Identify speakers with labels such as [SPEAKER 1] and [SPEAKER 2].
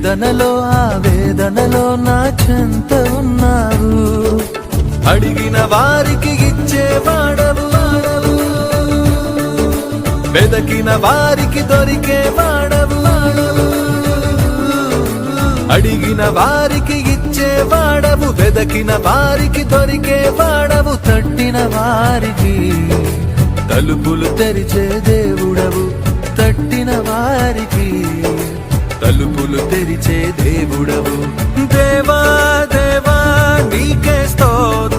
[SPEAKER 1] వేదనలో ఆవేదనలో నా చెంత ఉన్నావు. అడిగిన వారికి ఇచ్చేవాడవు, వెదకిన వారికి దొరికేవాడవు. అడిగిన వారికి ఇచ్చేవాడవు, వెదకిన వారికి దొరికేవాడవు. తట్టిన వారికి తలుపులు తెరిచే దేవుడవు, తట్టిన వారికి తలుపులు తెరిచే దేవుడవు. దేవా దేవా నీకే స్తోత్రం.